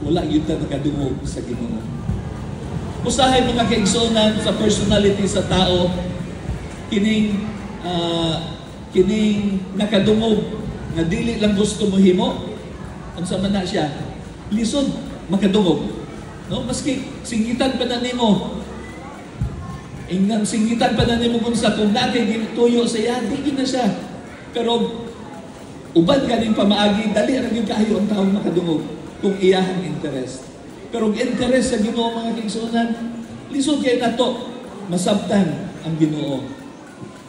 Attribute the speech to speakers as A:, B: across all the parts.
A: wala yun ka nakadungog sa Ginoo. Usahay mga kaigsunan sa personality sa tao, kining nakadungog nga dili lang gusto mo himo, unsa man na siya, lisod makadungog. No, maski singitan pa na nimo, ingang singitan pa na nimo kung dati ginutuyo sa iya, di na siya. Pero uban ganing pamaagi, dali ra gyud kaayo ang tawo makadungog kung iyahang interest. Pero ang interest sa Ginoo mga kaigsunan, lisod kay nato masabtan ang Ginoo.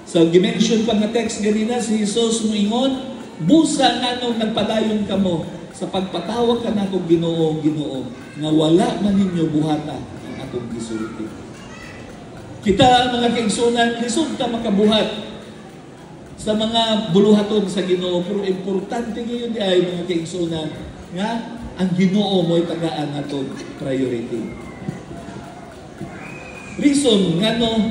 A: So gimension pa nga text ganina si Jesus moingon, busa nganong nagpadayon kamo sa pagpatawag kanako Ginoo, Ginoo, nga wala man ninyo buhata ang atong gisulti. Kita mga kaigsunan, lisod ta makabuhat sa mga buluhaton sa Ginoo, pero importante ngayon ay mga kaigsunan nga ang Ginoo mo'y tagaan natong priority. Reason ngano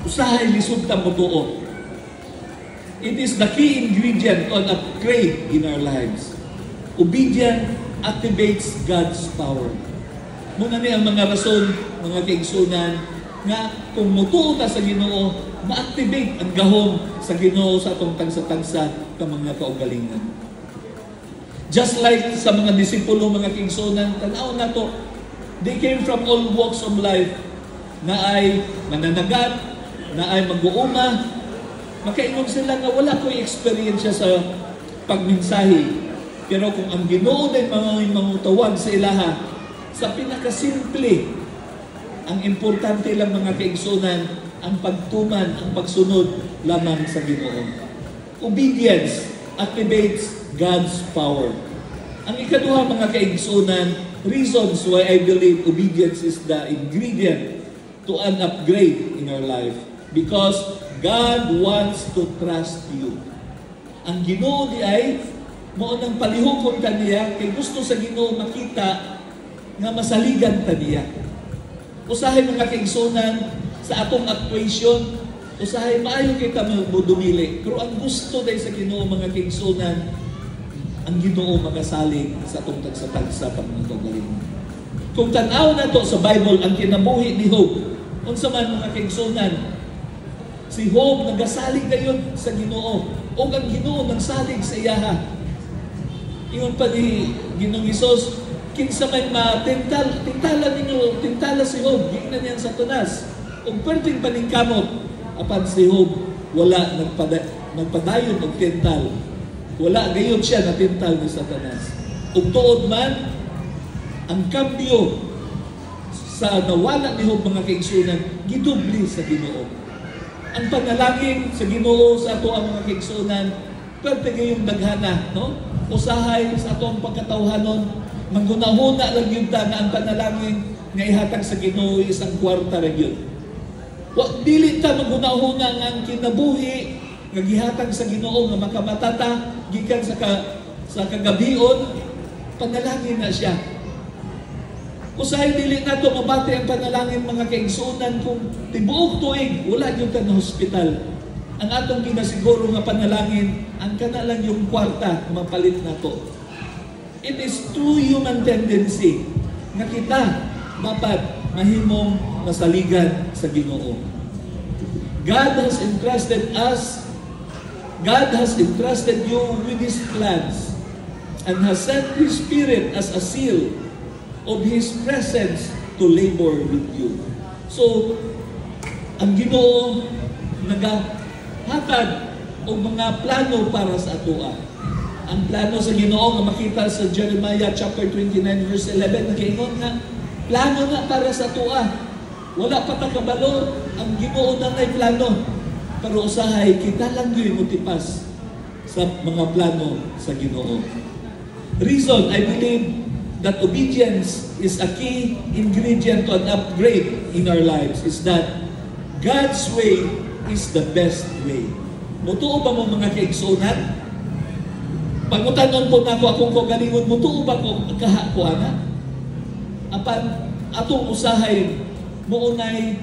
A: usahay lisod ta motuo. It is the key ingredient on upgrade in our lives. Obedience activates God's power. Muna ni ang mga rason, mga kaigsunan, nga kung mutuo ta sa Ginoo, ma-activate ang gahom sa Ginoo sa atong tagsa-tagsa ka mga kaugalingan. Just like sa mga disipulo, mga kaigsunan, tanaw na to, they came from all walks of life, na ay mananagat, na ay mag-uuma. Makaingon sila nga wala ko'y experience sa pagminsahi. Pero kung ang Ginoo ay mangutawag sa ilaha, sa pinakasimple, ang importante lang mga kaigsunan, ang pagtuman, ang pagsunod lamang sa Ginoo. Obedience activates God's power. Ang ikaduha mga kaigsunan, reasons why I believe obedience is the ingredient to an upgrade in our life. Because God wants to trust you. Ang Ginoo di ay mao nang palihukon kaniya kay gusto sa Ginoo makita nga masaligan kaniya. Usahay mga kaigsunan sa atong actuation, usahay maayo kay kami dumili. Pero ang gusto day sa Ginoo mga kaigsunan, ang Ginoo makasalig sa atong tagsa-tagsa pagmatugalingon. Kung tan-aw na to sa Bible ang kinabuhi ni Job, unsa man mga kaigsunan, si Job nagasalig gayon sa Ginoo, o ang Ginoo nagsalig sa iyaha. Ingon pa ni Ginoong Hesus, kinsa may tintala si Job, gingnan niyan sa tunas. Kung perting paningkamot, apan si Job, wala nagpadayon og tintal. Wala gayon siya na tintal ni Satanas. Ug tuod man, ang kambyo sa nawala ni Job mga kaigsunan, gidubli sa Ginoo. Ang panalangin sa Ginoo sa ato ang mga kaigsunan, pwede gayong daghana, no? Usahay sa ato ang pagkatawhanon, manghuna-huna lang yun ta nga ang panalangin nga ihatag sa Ginoo isang kwarta lang yun. Dili ta manghuna-huna nga ang kinabuhi nga gihatag sa Ginoo nga makamatata gikan sa kagabion, panalangin na siya. Usahay dili nato mabati ang panalangin mga kaigsunan kung tibuok tuig wala gyud ka na hospital. Ang atong ginasiguro nga panalangin, ang kana lang yung kwarta mapalit nato. It is true human tendency nga kita dapat mahimong masaligan sa Ginoo. God has entrusted you with His plans and has sent His Spirit as a seal of His presence to labor with you. So, ang Ginoo nagahatag o mga plano para sa atoa. Ang plano sa Ginoo nga makita sa Jeremiah chapter 29 verse 11, nag-ingon nga, plano na para sa atoa. Wala pa ta kabalo, ang Ginoo na may plano. Pero usahay, kita lang yun mutipas sa mga plano sa Ginoo. Reason, I believe, that obedience is a key ingredient to an upgrade in our lives is that God's way is the best way. Mutuo ba mo mga kaigsunan? Pangutanon po na ako akong kagalingon, mutuo ba ko kahakuana? Apan atong usahay mo unay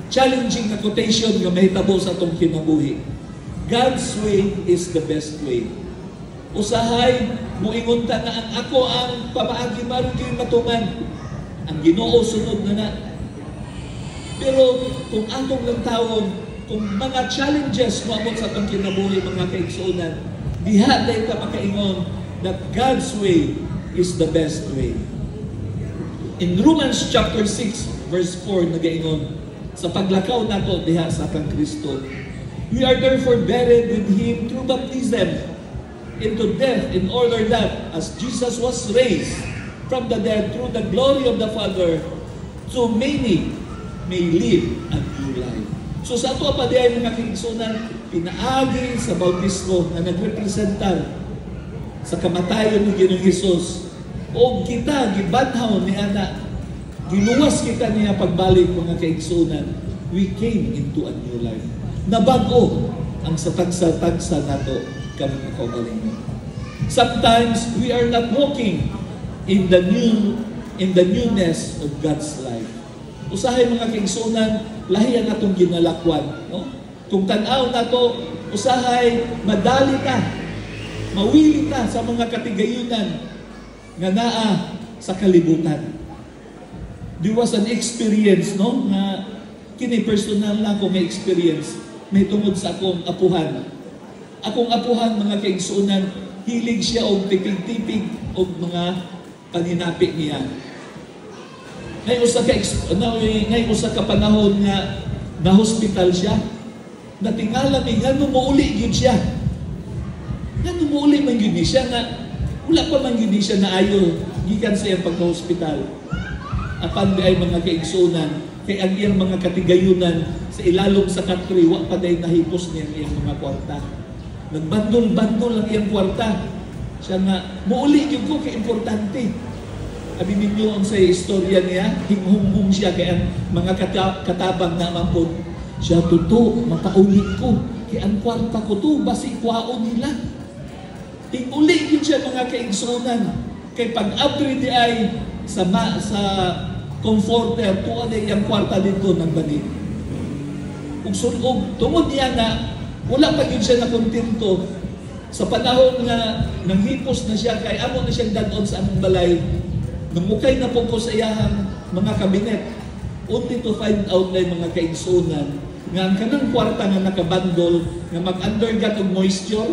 A: challenging na quotation nga mahitabo sa atong kinabuhi. God's way is the best way. Usahay muingon ta nga ang ako ang pamaagi maron gyud matuman. Ang Ginoo sunod na. Pero kung atong lang tawon, kung mga challenges mo amon sa atong kinabuhi mga kaigsuonan, diha day ka makaingon that God's way is the best way. In Romans chapter 6 verse 4 nagaingon, sa paglakaw nato diha sa kang Kristo, we are therefore buried with Him through baptism into death, in order that as Jesus was raised from the dead through the glory of the Father, so many may live a new life. So sa ato pa diay mga kaigsuonan, pinaagi sa bautismo na nagrepresentar sa kamatayon ni Ginoong Hesus, o kita gibanhaw ni ana, giluwas kita niya pagbalik mga kaigsuonan, we came into a new life. Nabago ang sa tagsa-tagsa nato kami kaugalingon. Sometimes we are not walking in the newness of God's life. Usahay mga kaigsuonan, lahi ang atong ginalakwan, no? Kung tan-aw nato, usahay madali ta, mawili ta sa mga katigayunan nga naa sa kalibutan. There was an experience, no, nga kini personal lang ko may experience, may tungod sa akong apuhan. Akong apuhan mga kaigsuonan, hilig siya og tipig-tipig og mga paninapi niya. Ngayon usa ka panahon nga na-hospital siya. Natingala mi ngano mouli gyud siya. Ngano mouli man gyud siya nga wala pa man gyud siya naayo gikan sa iyang pagka-hospital. Apan ay mga kaigsuonan, kay ang iyang mga katigayunan sa ilalom sa country wa pa day nahipos niya ang iyang mga kwarta. Nagbandol-bandol ang iyang kwarta. Siya nga mouli gyud ko kay importante. Abi ninyo ang sa istorya niya, hinghunghung siya kay ang mga katabang na mampod. Siya tuto, mapaulit ko. Kay ang kwarta ko to, basi kwaon nila. Hingulit yun siya mga kaigsuonan. Kay pag-abri di ay sa comforter, tuwa na yung kwarta dito ng banig. Ug sunog, tungod niya na, wala pa yun siya na kontento. Sa panahon nga, nanghipos na siya, kay amo na siyang danon sa among balay, namukay na po ko sa iyahang mga kabinet. Only to find out na mga kaigsuonan nga ang kanang kwarta nga nakabandol nga mag-undergo og moisture,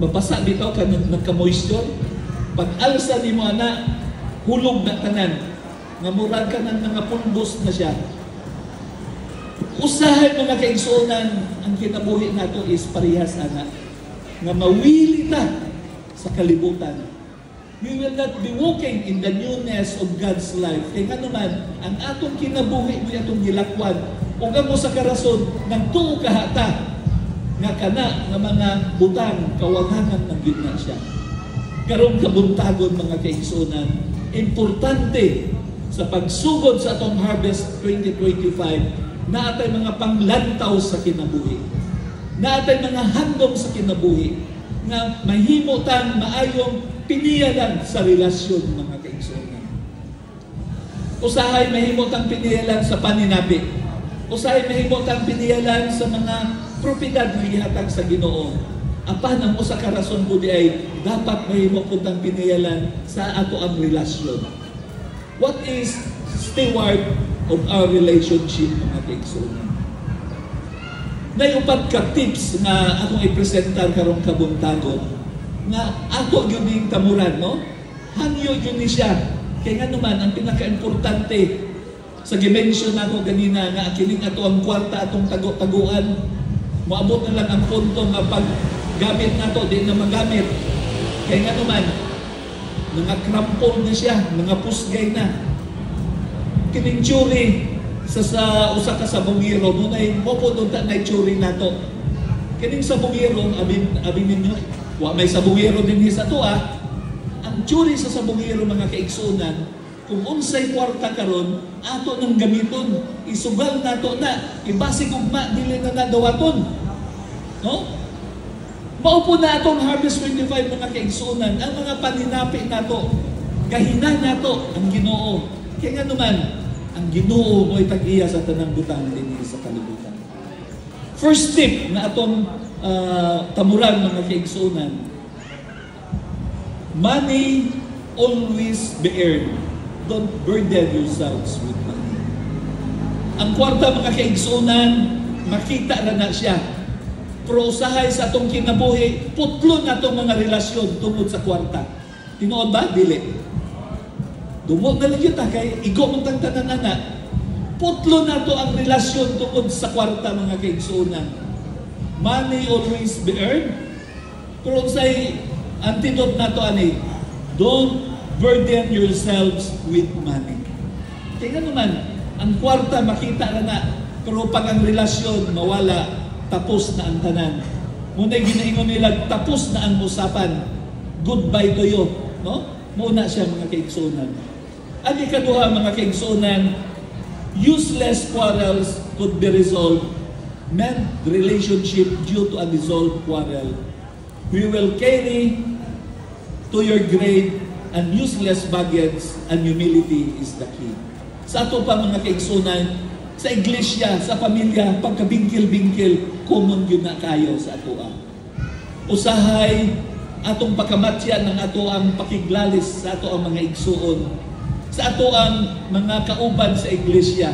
A: mabasa bitaw ka nagka-moisture. Pag-alsa ni mo ana, hulog na tanan. Nga murag ka ng mga pulbos na siya. Usahay mga kaigsuonan, ang kinabuhi nato is parehas ana. Nga mawili ta sa kalibutan. We will not be walking in the newness of God's life. Kaya nga naman, ang atong kinabuhi mo atong gilakwan, o mo sa karason, ng tuo kahata, nga kana nga mga butang, kawangangan ng gina siya. Karong kabuntagon mga kaigsuonan, importante sa pagsugod sa atong Harvest 2025, na atay mga panglantaw sa kinabuhi. Na atay mga handom sa kinabuhi, nga mahimo tang maayong piniyalan sa relasyon mga kaigsuonan. Usahay mahimotang piniyalan sa paninabi. Usahay mahimotang piniyalan sa mga propiedad na ihatag sa Ginoo. Apan ang usa ka rason po di ay dapat mahimotang piniyalan sa ato ang relasyon. What is steward of our relationship mga kaigsuonan? Nayupat ka tips na akong ipresentar karong kabuntagon nga ato yun yung tamuran, no? Hangyo yun ni siya. Kaya nga naman, ang pinaka-importante sa dimension ako ganina nga kining ato ang kwarta, atong taguan, maabot na lang ang punto nga paggamit nato, di na magamit. Kaya nga naman, mga krampol na siya, mga pusgay na. Kining tsuri sa usa ka sabongero, mo na yung mopodon ta na tsuri nato. Kining sabongero, abin ninyo, wa may sabungero din sa tuwa. Ang tsuri sa sabungero mga kaigsuonan, kung unsay kwarta karon, ato nang gamiton, isugal nato na, ibasig ugma dili na nadawaton. No? Maupo na atong Harvest 25 mga kaigsuonan, ang mga paninapi nato, kahina nato ang Ginoo. Kaya nga naman, ang Ginoo mo'y tag-iya sa tanang butang din sa kalibutan. First tip na atong tamuran mga kaigsuonan, Money always be earned. Don't burden yourselves with money. Ang kwarta, mga kaigsunan, makita na siya. Pero usahay sa atong kinabuhi, putlo na itong mga relasyon tungod sa kwarta. Tinoon ba? Dili. Dumog na lang yun kay igo mong tagtanan na. Putlo na to ang relasyon tungod sa kwarta, mga kaigsunan. Money always be earned. Pero usahay, antidote na to ani, don't burden yourselves with money. Kaya naman, ang kwarta makita na, pero pag ang relasyon mawala, tapos na ang tanan. Muna ginaingon nila, tapos na ang usapan. Goodbye to you. No? Muna siya, mga kaigsunan. Ang ikaduha, mga kaigsunan, useless quarrels could be resolved. Mend relationship due to unresolved quarrel. We will carry to your grave and useless baggage, and humility is the key. Sa ato pa, mga kaigsunan, sa iglesia, sa pamilya, pagkabingkil-bingkil, common yun na kayo sa ato. Usahay, atong pakamatya ng ato ang pakiglalis sa ato ang mga igsuon, sa ato ang mga kauban sa iglesia.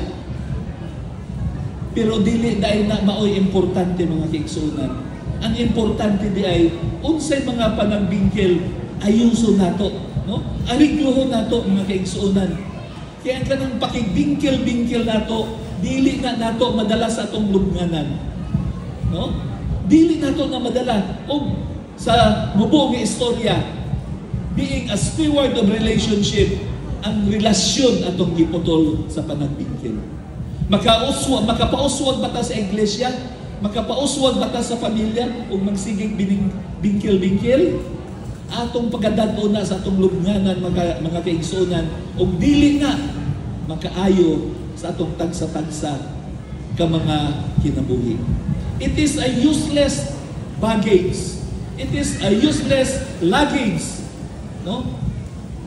A: Pero dili dahil na maoy importante, mga kaigsunan. Ang importante di ay, unsay mga panagbingkil, ayuso nato. No? Ariglohon nato, mga kaigsuunan. Kaya ka ng pakigbingkil-bingkil nato, dili na nato madala sa atong lubnganan. No? Dili nato na madala. O sa mubuong istorya, being a steward of relationship, ang relasyon atong giputol sa panagbingkil. Makapauswag ba ta sa iglesia? Makapauswag ba ta sa pamilya? O magsigig bingkil-bingkil? Atong pagkadado na sa atong lubnganan, mga kaigsunan, o dili nga makaayo sa atong tagsa-tagsa ka mga kinabuhi. It is a useless baggage. It is a useless luggage. No?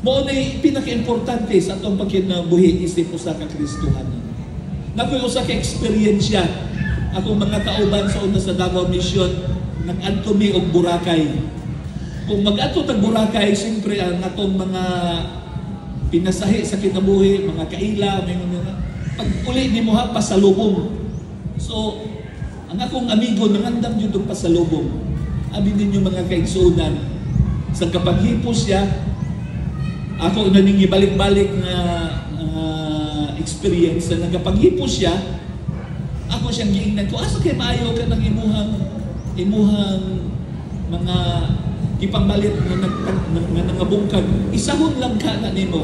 A: Mo na pinaka-importante sa atong pagkinabuhi isip usa ka Kristohanon. Nakoy usa ka eksperyensya akong mga kauban sa una sa Davao Mission, nag-adto mi og Boracay. Kung mag-ato tag Boracay, siyempre ang atong mga pinasahi sa kinabuhi, mga kaila, may mga pag uli ni mo ha, pasalubong. So, ang akong amigo, nangandam yun itong pasalubong. Abi ninyo, mga kaigsunan, sa kapaghipos siya, ako naningi balik-balik na experience na nagapaghipos siya, ako siyang giingnan ko, asa kay maayo ka ng imuhang mga ipangbalit na nangabungkag, isahon lang ka na nimo.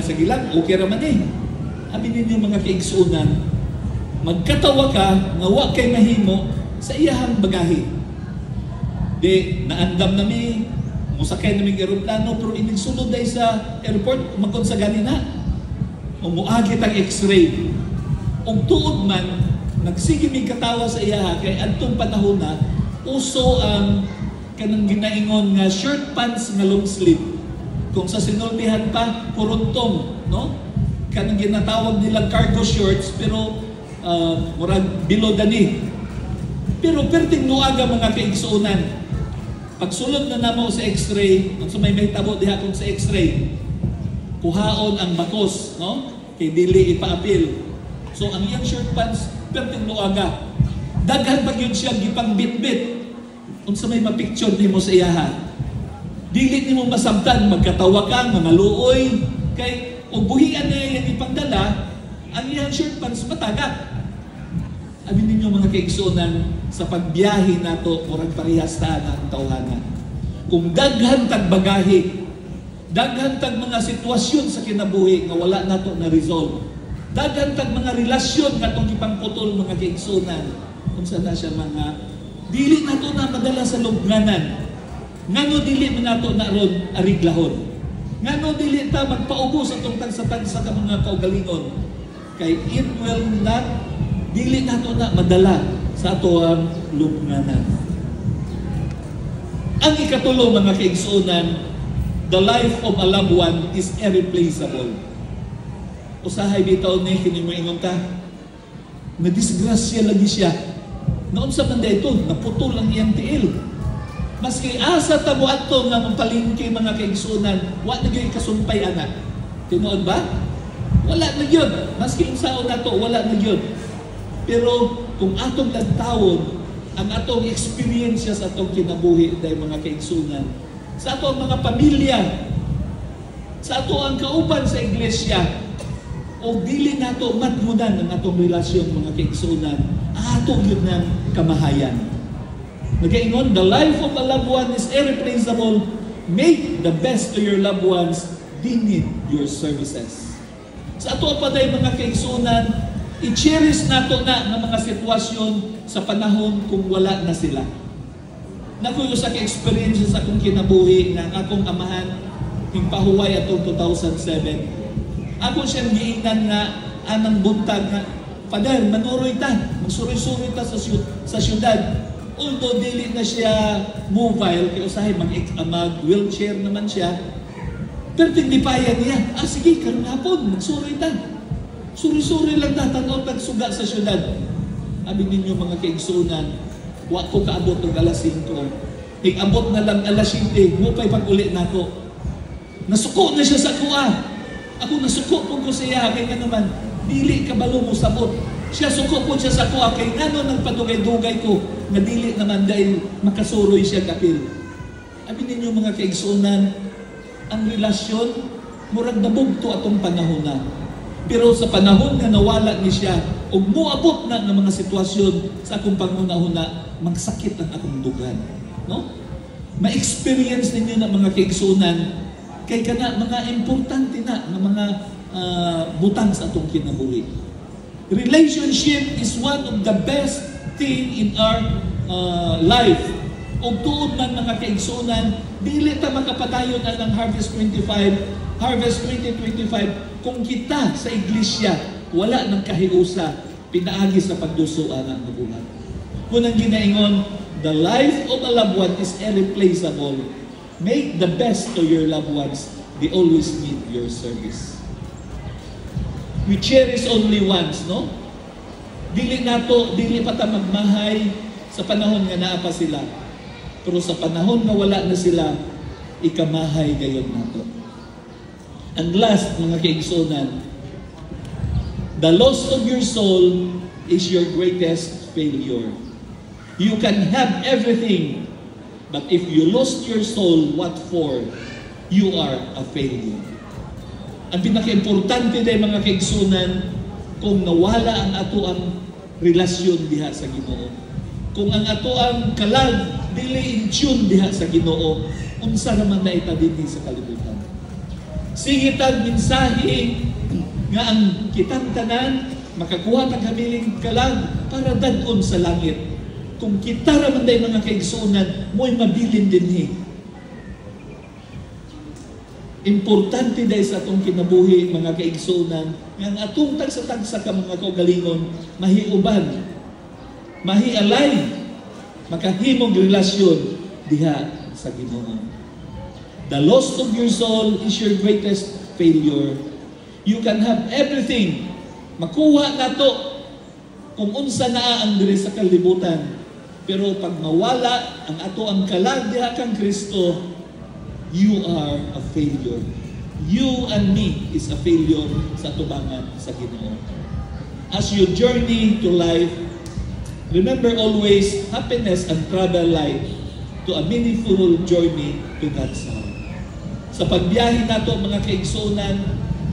A: Sige lang, okay raman eh. Abi ninyo, mga kaigsunan, magkatawa ka, nga wa kay mahimo sa iyahang bagahe. Di, naandam nami, musakay naming aeroplano, pero inigsunod ay sa airport, magkon sa ganina. Umuagit ang x-ray. Ug tuod man, nagsige mig katawa sa iyaha, kay adtong panahon na, uso ang kanang ginaingon nga shirt pants nga long sleeve. Kung sa sinultihan pa, kuruntong, no? Kanang ginatawag nila cargo shorts, pero murag below the knee. Pero perting nuaga, mga kaigsuunan. Pagsulod na namo sa x-ray, kung sa may mahitabo diha kung sa x-ray, kuhaon ang bakos, no? Kay dili ipaapil. So ang iyang shirt pants, perting nuaga. Daghan pag yun siya gipang bit-bit. Unsa may mapicture nimo sa iyaha. Dili nimo masabtan, magkatawa ka, mga luoy, kay og buhian na yang ipagdala, ang iyang shirt pants matagak. Abi ninyo, mga kaigsunan, sa pagbiyahe nato, murag parehas ta na ang tawhana. Kung daghan tag bagahe, daghan tag mga sitwasyon sa kinabuhi nga wala nato na resolve, daghan tag mga relasyon nga itong ipangputol, mga kaigsunan, kung saan na siya mga dili nato na madala sa lubnganan. Ngano dili man nato na ron ariglahon. Ngano dili ta magpaubos atong tagsa-tagsa ka mga kaugalingon. Kay it will not, dili nato na madala sa ato ang lubnganan. Ang ikatulo, mga kaigsunan, the life of a loved one is irreplaceable. Usahay bitaw ni kini moingon ta, na disgrasya lagi siya. Noon sa banda ito, naputol ang iyang tiil. Maski asa tamo adto nga mapalingki mga kaigsunan, wa na gyud kasumpay anak. Tinuod ba? Wala na gyud. Maski unsaon nato, wala na gyud. Pero kung atong lantawon ang atong experience sa atong kinabuhi dahil mga kaigsunan, sa atong mga pamilya, sa ato ang kauban sa iglesia, o dili nato matgunan ang atong relasyon mga kaigsunan, ato yun ng kamahayan. Nagaingon, the life of a loved one is irreplaceable. Make the best to your loved ones. They need your services. Sa ato pa day mga kaigsunan, i-cherish nato na ng mga sitwasyon sa panahon kung wala na sila. Nakuyo sa ka-experience sa akong kinabuhi ng akong amahan, yung pahuway atong 2007. Ako siyang giingnan nga anang buntag nga, Father, manuroy ta, magsuroy-suroy ta sa syudad. Although dili na siya mobile, kaya usahay mag-wheelchair naman siya, pero tignipayan niya, sige, karong hapon, magsuroy ta. Suri-suri lang ta, tanaw tagsuga sa syudad. Sabi ninyo mga kaigsunan, wa ko kaabot ng alas 5. Hig-abot na lang alas 7, mupay pag-uli na ako. Nasuko na siya sa kuha. Ako nasuko po ko siya, kaya nga naman, dili kabalo mo sabot. Siya suko po siya sa kuha, kaya nga no nagpadugay-dugay ko, na dili naman dahil makasuroy siya kapil. Sabi ninyo mga kaigsunan, ang relasyon, murag nabugto atong panahon na. Pero sa panahon nga nawala ni siya, o muabot na ng mga sitwasyon sa akong pangunahuna, magsakit ang akong dugan. No? Ma-experience ninyo na mga kaigsunan, kay kana mga importante na ng mga butang sa atong kinabuhi. Relationship is one of the best thing in our life. O tuod man mga kaigsunan, dili ta makapatayon ng Harvest 2025 kung kita sa iglesia wala ng kahiusa pinaagi sa pagdusuan ng magulang. Kunang ginaingon, the life of a loved one is irreplaceable. Make the best to your loved ones. They always need your service. We cherish only once, no? Dili pa ta magmahay sa panahon nga naa pa sila. Pero sa panahon nga wala na sila, ikamahay gayon nato. And last, mga kaigsunan, the loss of your soul is your greatest failure. You can have everything, but if you lost your soul, what for? You are a failure. Ang pinaka-importante dahil mga kaigsunan, kung nawala ang ato ang relasyon diha sa Ginoo. Kung ang ato ang kalag, dili in tune diha sa Ginoo, unsa naman na ita dinhi sa kalibutan. Singitag mensahe nga ang kitang tanan makakuha tag habiling kalag para dadon sa langit. Kung kita ra man day mga kaigsunan, mo'y mabilin dinhi. Importante dahil sa atong kinabuhi mga kaigsunan, nga ang atong tagsa-tagsa ka mga kaugalingon, mahiuban, mahialay, makahimong relasyon diha sa Ginoo. The loss of your soul is your greatest failure. You can have everything. Makuha na to kung unsa na ang diri sa kalibutan. Pero pag mawala ang ato ang kalag diha kang Kristo, you are a failure. You and me is a failure sa tubangan sa Ginoo. As you journey to life, remember always happiness and travel life to a meaningful journey to God's house. Sa pagbiyahe nato mga kaigsunan,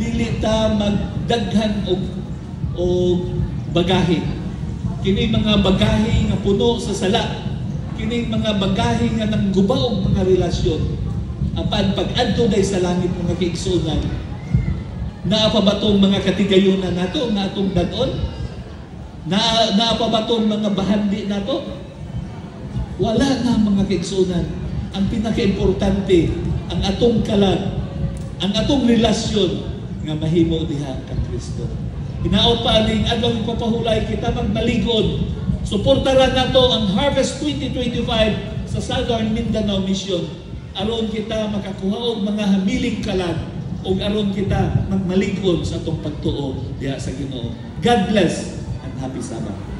A: dili ta magdaghan o bagahe. Kini mga bagahe nga puno sa sala. Kini mga bagahe nga nanggubaw og mga relasyon. Apan pag-adto day sa langit mga kaigsunan, naa pa ba tong mga katigayunan nato nga atong dadon? Naa pa ba tong mga bahandi nato? Wala na mga kaigsunan. Ang pinaka-importante, ang atong kalag, ang atong relasyon nga mahimo diha kang Kristo. Hinaot pa aning adlaw ipapahulay kita magmaligod. Suportaran nato ang Harvest 2025 sa Southern Mindanao Mission. Aron kita makakuha og mga hamiling kalag ug aron kita magmaligod sa atong pagtuo diha sa Ginoo. God bless and happy Sabbath.